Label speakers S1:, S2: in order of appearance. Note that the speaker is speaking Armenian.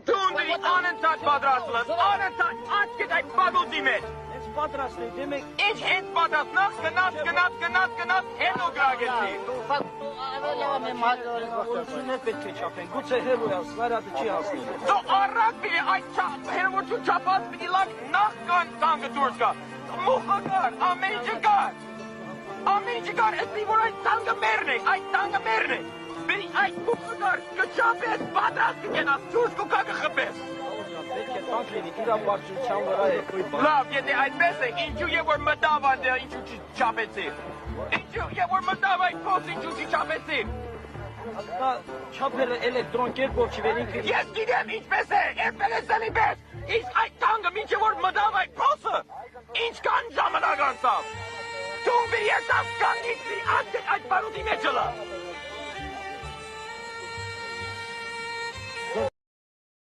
S1: Tundi anentat padraslas, anentat aç ay baguldi met.
S2: Պատրաստել, դեմեք
S1: Ինչ հենց պատասնախ գնաց հետո գրագեցի։
S2: Որություններ պետք է չափեն, գուցե հերոյաս, նարատը չի հասնի։
S1: Դու առակ պիտի այդ հերովություն չափած պիտի լակ նախ կան տանգը դուրս գա։ Մուխը կար, ամեն ինչը կար, էսի որ այդ տանգը մերն է, Պիտի այդ մուխը կար, կչափես, պատրաստ կգենաս, դուրս կուկա կխպես։
S2: Պետք է տանք լինի, իրա բարձրության վրա է։
S1: Լավ, եթե այդպես է, ինչու է որ մտավ այդ ինչու չափեցի։ Ինչու է որ մտավ այդ փոս ինչու չափեցի։
S2: Նա չափերը էլեկտրոն կերպով չի վեր ինքը։
S1: Ես գիտեմ ինչպես է, FLS-ի պես։ Իսկ այդ տանգը մինչև որ մտավ այդ փոսը, ինչքան ժամանակ անցավ։ Դու մի երթավ կանգնեցի այդ բարուտի մեջ լա։